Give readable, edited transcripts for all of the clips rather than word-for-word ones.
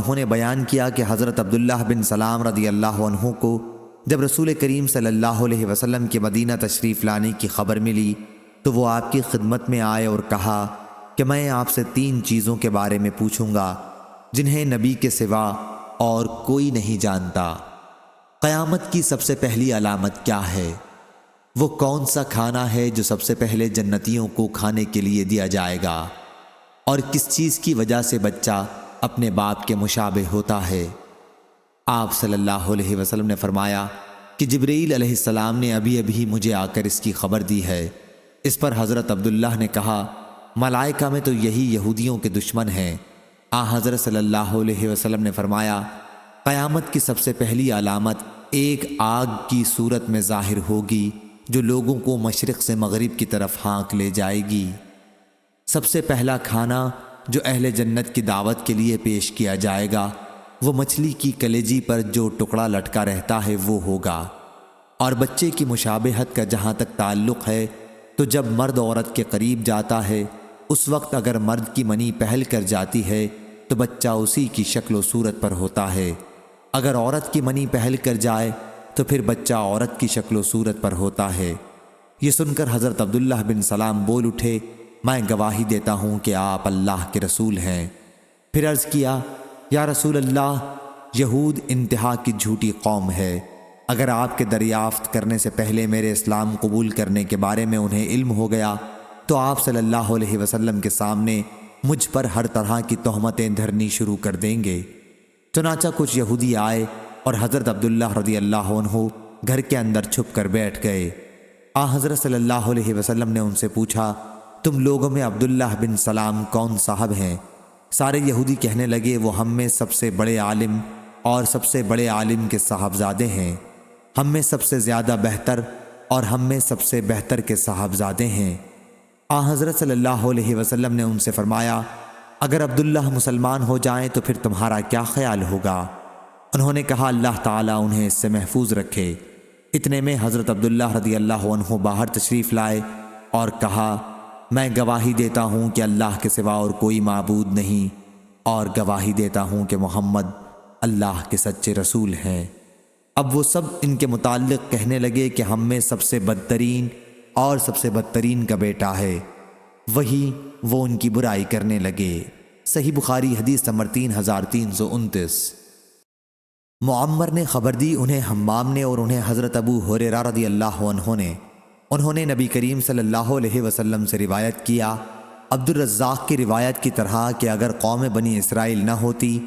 انہوں نے بیان کیا کہ حضرت عبداللہ بن سلام رضی اللہ عنہ کو جب رسول کریم صلی اللہ علیہ وسلم کے مدینہ تشریف لانے کی خبر ملی تو وہ آپ کی خدمت میں آئے اور کہا کہ میں آپ سے 3 چیزوں کے بارے میں پوچھوں گا جنہیں نبی کے سوا اور کوئی نہیں جانتا۔ قیامت کی سب سے پہلی علامت کیا ہے؟ وہ کون سا کھانا ہے جو سب سے پہلے جنتیوں کو کھانے کے لیے دیا جائے گا؟ اور کس چیز کی وجہ سے بچہ اپنے باپ کے مشابہ ہوتا ہے؟ آپ صلی اللہ علیہ وسلم نے فرمایا کہ جبرائیل علیہ السلام نے ابھی مجھے آ کر اس کی خبر دی ہے۔ اس پر حضرت عبداللہ نے کہا ملائکہ میں تو یہی یہودیوں کے دشمن ہیں۔ حضرت صلی اللہ علیہ وسلم نے فرمایا قیامت کی سب سے پہلی علامت ایک آگ کی صورت میں ظاہر ہوگی جو لوگوں کو مشرق سے مغرب کی طرف ہانک لے جائے گی۔ سب سے پہلا کھانا جو اہل جنت کی دعوت کے لیے پیش کیا جائے گا وہ مچھلی کی کلیجی پر جو ٹکڑا لٹکا رہتا ہے وہ ہوگا۔ اور بچے کی مشابہت کا جہاں تک تعلق ہے تو جب مرد عورت کے قریب جاتا ہے اس وقت اگر مرد کی منی پہل کر جاتی ہے تو بچہ اسی کی شکل و صورت پر ہوتا ہے، اگر عورت کی منی پہل کر جائے تو پھر بچہ عورت کی شکل و صورت پر ہوتا ہے۔ یہ سن کر حضرت عبداللہ بن سلام بول اٹھے میں گواہی دیتا ہوں کہ آپ اللہ کے رسول ہیں۔ پھر عرض کیا یا رسول اللہ یہود انتہا کی جھوٹی قوم ہے، اگر آپ کے دریافت کرنے سے پہلے میرے اسلام قبول کرنے کے بارے میں انہیں علم ہو گیا تو آپ صلی اللہ علیہ وسلم کے سامنے مجھ پر ہر طرح کی تہمتیں دھرنی شروع کر دیں گے۔ چنانچہ کچھ یہودی آئے اور حضرت عبداللہ رضی اللہ عنہ گھر کے اندر چھپ کر بیٹھ گئے۔ حضرت صلی اللہ علیہ وسلم نے ان سے پوچھا تم لوگوں میں عبداللہ بن سلام کون صاحب ہیں؟ سارے یہودی کہنے لگے وہ ہم میں سب سے بڑے عالم اور سب سے بڑے عالم کے صاحبزادے ہیں، ہم میں سب سے زیادہ بہتر اور ہم میں سب سے بہتر کے صاحبزادے ہیں۔ حضرت صلی اللہ علیہ وسلم نے ان سے فرمایا اگر عبداللہ مسلمان ہو جائیں تو پھر تمہارا کیا خیال ہوگا؟ انہوں نے کہا اللہ تعالیٰ انہیں اس سے محفوظ رکھے۔ اتنے میں حضرت عبداللہ رضی اللہ عنہ باہر تشریف لائے اور کہا میں گواہی دیتا ہوں کہ اللہ کے سوا اور کوئی معبود نہیں، اور گواہی دیتا ہوں کہ محمد اللہ کے سچے رسول ہیں۔ اب وہ سب ان کے متعلق کہنے لگے کہ ہم میں سب سے بدترین اور سب سے بدترین کا بیٹا ہے، وہی وہ ان کی برائی کرنے لگے۔ صحیح بخاری حدیث نمبر 3329۔ معمر نے خبر دی انہیں حمام نے اور انہیں حضرت ابو ہریرہ رضی اللہ عنہ نے، انہوں نے نبی کریم صلی اللہ علیہ وسلم سے روایت کیا عبد الرزاق کی روایت کی طرح کہ اگر قوم بنی اسرائیل نہ ہوتی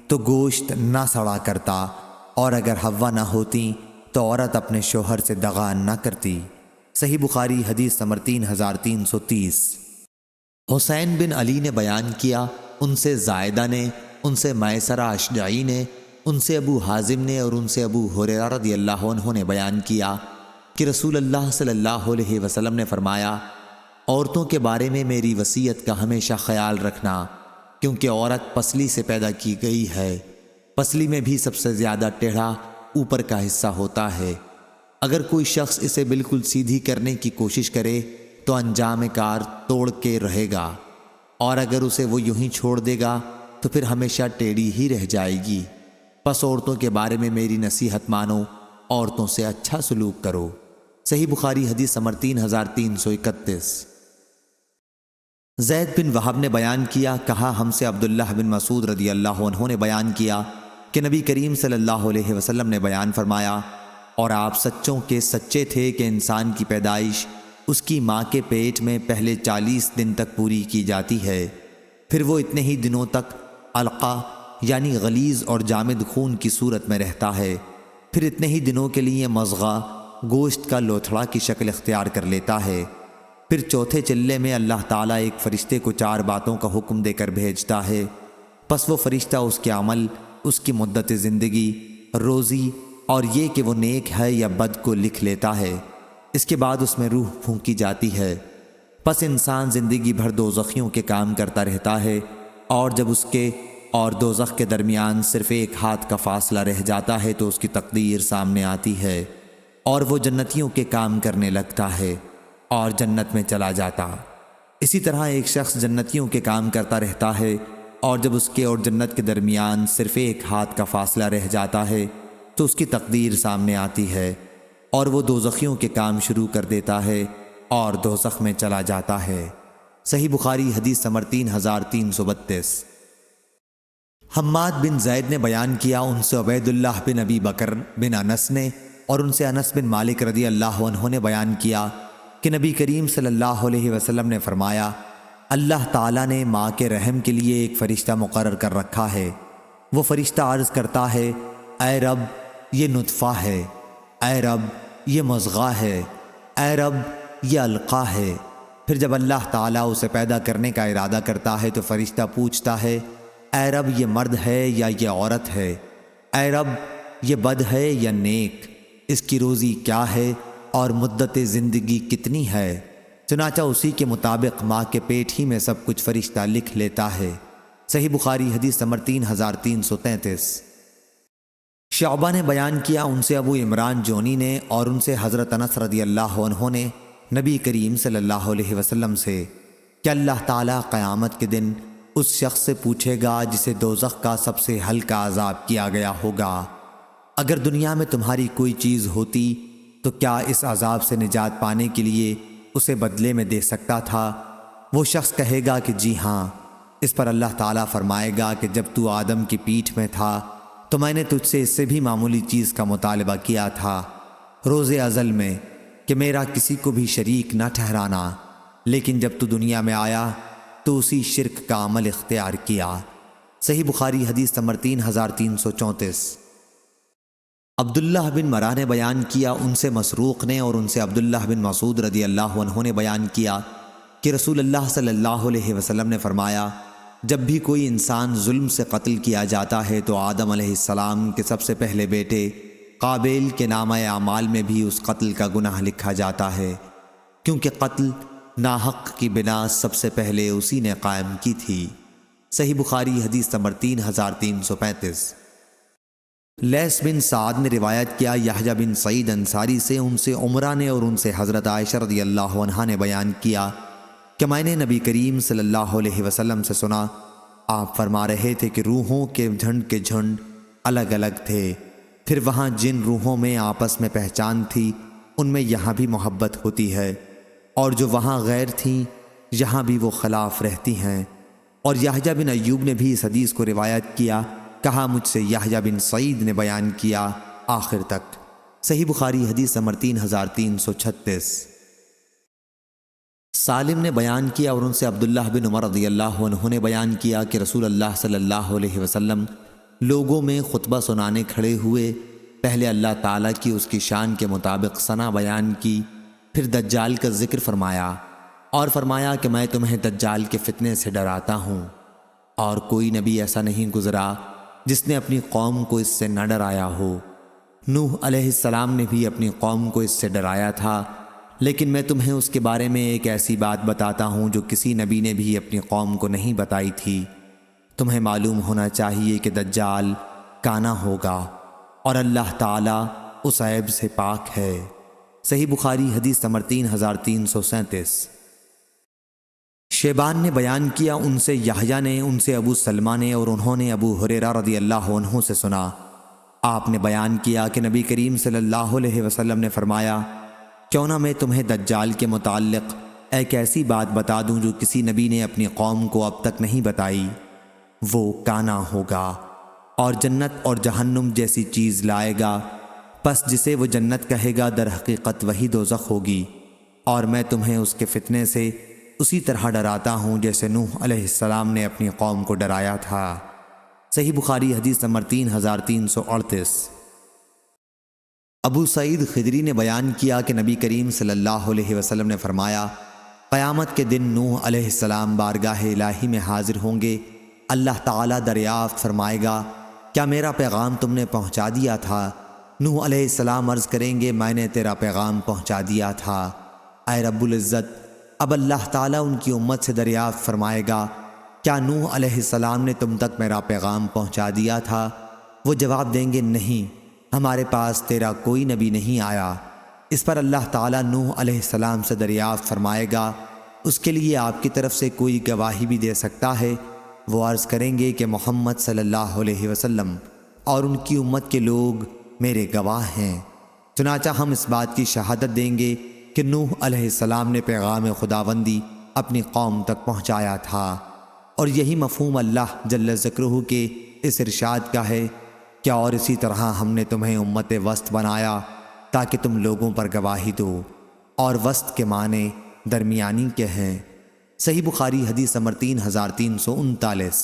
تو گوشت نہ سڑا کرتا، اور اگر حوا نہ ہوتی تو عورت اپنے شوہر سے دغا نہ کرتی۔ صحیح بخاری حدیث نمبر 3330۔ حسین بن علی نے بیان کیا ان سے زائدہ نے، ان سے میسرہ اشجعی نے، ان سے ابو حازم نے اور ان سے ابو ہریرہ رضی اللہ عنہ نے بیان کیا کہ رسول اللہ صلی اللہ علیہ وسلم نے فرمایا عورتوں کے بارے میں میری وصیت کا ہمیشہ خیال رکھنا، کیونکہ عورت پسلی سے پیدا کی گئی ہے، پسلی میں بھی سب سے زیادہ ٹیڑھا اوپر کا حصہ ہوتا ہے، اگر کوئی شخص اسے بالکل سیدھی کرنے کی کوشش کرے تو انجام کار توڑ کے رہے گا، اور اگر اسے وہ یوں ہی چھوڑ دے گا تو پھر ہمیشہ ٹیڑھی ہی رہ جائے گی۔ پس عورتوں کے بارے میں میری نصیحت مانو، عورتوں سے اچھا سلوک کرو۔ صحیح بخاری حدیث نمبر 3331۔ زید بن وہب نے بیان کیا کہا ہم سے عبداللہ بن مسعود رضی اللہ عنہ نے بیان کیا کہ نبی کریم صلی اللہ علیہ وسلم نے بیان فرمایا اور آپ سچوں کے سچے تھے کہ انسان کی پیدائش اس کی ماں کے پیٹ میں پہلے 40 دن تک پوری کی جاتی ہے، پھر وہ اتنے ہی دنوں تک علقہ یعنی غلیظ اور جامد خون کی صورت میں رہتا ہے، پھر اتنے ہی دنوں کے لیے مضغہ گوشت کا لوتھڑا کی شکل اختیار کر لیتا ہے، پھر چوتھے چلے میں اللہ تعالیٰ ایک فرشتے کو 4 باتوں کا حکم دے کر بھیجتا ہے، پس وہ فرشتہ اس کے عمل، اس کی مدت زندگی، روزی اور یہ کہ وہ نیک ہے یا بد کو لکھ لیتا ہے۔ اس کے بعد اس میں روح پھونکی جاتی ہے، پس انسان زندگی بھر دوزخیوں کے کام کرتا رہتا ہے، اور جب اس کے اور دوزخ کے درمیان صرف 1 ہاتھ کا فاصلہ رہ جاتا ہے تو اس کی تقدیر سامنے آتی ہے اور وہ جنتیوں کے کام کرنے لگتا ہے اور جنت میں چلا جاتا۔ اسی طرح ایک شخص جنتیوں کے کام کرتا رہتا ہے اور جب اس کے اور جنت کے درمیان صرف ایک ہاتھ کا فاصلہ رہ جاتا ہے تو اس کی تقدیر سامنے آتی ہے اور وہ دوزخیوں کے کام شروع کر دیتا ہے اور دوزخ میں چلا جاتا ہے۔ صحیح بخاری حدیث نمبر 3332۔ حماد بن زید نے بیان کیا، ان سے عبید اللہ بن ابی بکر بن انس نے اور ان سے انس بن مالک رضی اللہ عنہ نے بیان کیا کہ نبی کریم صلی اللہ علیہ وسلم نے فرمایا، اللہ تعالیٰ نے ماں کے رحم کے لیے ایک فرشتہ مقرر کر رکھا ہے۔ وہ فرشتہ عرض کرتا ہے، اے رب یہ نطفہ ہے، اے رب یہ مضغہ ہے، اے رب یہ علقہ ہے۔ پھر جب اللہ تعالیٰ اسے پیدا کرنے کا ارادہ کرتا ہے تو فرشتہ پوچھتا ہے، اے رب یہ مرد ہے یا یہ عورت ہے، اے رب یہ بد ہے یا نیک، اس کی روزی کیا ہے اور مدت زندگی کتنی ہے؟ چنانچہ اسی کے مطابق ماں کے پیٹ ہی میں سب کچھ فرشتہ لکھ لیتا ہے۔ صحیح بخاری حدیث نمبر 3333۔ شعبہ نے بیان کیا، ان سے ابو عمران جونی نے اور ان سے حضرت انس رضی اللہ عنہ نے نبی کریم صلی اللہ علیہ وسلم سے کہ اللہ تعالیٰ قیامت کے دن اس شخص سے پوچھے گا جسے دوزخ کا سب سے ہلکا عذاب کیا گیا ہوگا، اگر دنیا میں تمہاری کوئی چیز ہوتی تو کیا اس عذاب سے نجات پانے کے لیے اسے بدلے میں دے سکتا تھا؟ وہ شخص کہے گا کہ جی ہاں۔ اس پر اللہ تعالیٰ فرمائے گا کہ جب تو آدم کی پیٹھ میں تھا تو میں نے تجھ سے اس سے بھی معمولی چیز کا مطالبہ کیا تھا روز ازل میں کہ میرا کسی کو بھی شریک نہ ٹھہرانا، لیکن جب تو دنیا میں آیا تو اسی شرک کا عمل اختیار کیا۔ صحیح بخاری حدیث نمبر 3334۔ عبداللہ بن مرہ نے بیان کیا، ان سے مسروق نے اور ان سے عبداللہ بن مسعود رضی اللہ عنہ نے بیان کیا کہ رسول اللہ صلی اللہ علیہ وسلم نے فرمایا، جب بھی کوئی انسان ظلم سے قتل کیا جاتا ہے تو آدم علیہ السلام کے سب سے پہلے بیٹے قابیل کے نامہ اعمال میں بھی اس قتل کا گناہ لکھا جاتا ہے، کیونکہ قتل ناحق کی بنا سب سے پہلے اسی نے قائم کی تھی۔ صحیح بخاری حدیث نمبر 3335۔ لیث بن سعد نے روایت کیا، یحییٰ بن سعید انصاری سے، ان سے عمرہ نے اور ان سے حضرت عائشہ رضی اللہ عنہا نے بیان کیا کہ میں نے نبی کریم صلی اللہ علیہ وسلم سے سنا، آپ فرما رہے تھے کہ روحوں کے جھنڈ الگ الگ تھے، پھر وہاں جن روحوں میں آپس میں پہچان تھی ان میں یہاں بھی محبت ہوتی ہے، اور جو وہاں غیر تھیں یہاں بھی وہ خلاف رہتی ہیں۔ اور یحییٰ بن ایوب نے بھی اس حدیث کو روایت کیا، کہا مجھ سے یحییٰ بن سعید نے بیان کیا آخر تک۔ صحیح بخاری حدیث نمبر 3336۔ سالم نے بیان کیا اور ان سے عبداللہ بن عمر رضی اللہ عنہ نے بیان کیا کہ رسول اللہ صلی اللہ علیہ وسلم لوگوں میں خطبہ سنانے کھڑے ہوئے، پہلے اللہ تعالیٰ کی اس کی شان کے مطابق ثنا بیان کی، پھر دجال کا ذکر فرمایا اور فرمایا کہ میں تمہیں دجال کے فتنے سے ڈراتا ہوں، اور کوئی نبی ایسا نہیں گزرا جس نے اپنی قوم کو اس سے نہ ڈرایا ہو۔ نوح علیہ السلام نے بھی اپنی قوم کو اس سے ڈرایا تھا، لیکن میں تمہیں اس کے بارے میں ایک ایسی بات بتاتا ہوں جو کسی نبی نے بھی اپنی قوم کو نہیں بتائی تھی۔ تمہیں معلوم ہونا چاہیے کہ دجال کانا ہوگا اور اللہ تعالیٰ اس عیب سے پاک ہے۔ صحیح بخاری حدیث نمبر 3337۔ شیبان نے بیان کیا، ان سے یحییٰ نے، ان سے ابو سلمہ نے اور انہوں نے ابو ہریرہ رضی اللہ عنہ سے سنا، آپ نے بیان کیا کہ نبی کریم صلی اللہ علیہ وسلم نے فرمایا، کیوں نہ میں تمہیں دجال کے متعلق ایک ایسی بات بتا دوں جو کسی نبی نے اپنی قوم کو اب تک نہیں بتائی۔ وہ کانا ہوگا اور جنت اور جہنم جیسی چیز لائے گا، پس جسے وہ جنت کہے گا در حقیقت وہی دوزخ ہوگی، اور میں تمہیں اس کے فتنے سے اسی طرح ڈراتا ہوں جیسے نوح علیہ السلام نے اپنی قوم کو ڈرایا تھا۔ صحیح بخاری حدیث نمبر 3338۔ ابو سعید خدری نے بیان کیا کہ نبی کریم صلی اللہ علیہ وسلم نے فرمایا، قیامت کے دن نوح علیہ السلام بارگاہ الہی میں حاضر ہوں گے، اللہ تعالیٰ دریافت فرمائے گا، کیا میرا پیغام تم نے پہنچا دیا تھا؟ نوح علیہ السلام عرض کریں گے، میں نے تیرا پیغام پہنچا دیا تھا۔ اے رب العزت، اب اللہ تعالیٰ ان کی امت سے دریافت فرمائے گا، کیا نوح علیہ السلام نے تم تک میرا پیغام پہنچا دیا تھا؟ وہ جواب دیں گے، نہیں، ہمارے پاس تیرا کوئی نبی نہیں آیا۔ اس پر اللہ تعالیٰ نوح علیہ السلام سے دریافت فرمائے گا، اس کے لیے آپ کی طرف سے کوئی گواہی بھی دے سکتا ہے؟ وہ عرض کریں گے کہ محمد صلی اللہ علیہ وسلم اور ان کی امت کے لوگ میرے گواہ ہیں۔ چنانچہ ہم اس بات کی شہادت دیں گے کہ نوح علیہ السلام نے پیغام خداوندی اپنی قوم تک پہنچایا تھا، اور یہی مفہوم اللہ جل ذکرہ کے اس ارشاد کا ہے کہ اور اسی طرح ہم نے تمہیں امت وسط بنایا تاکہ تم لوگوں پر گواہی دو، اور وسط کے معنی درمیانی کے ہیں۔ صحیح بخاری حدیث نمبر 3339۔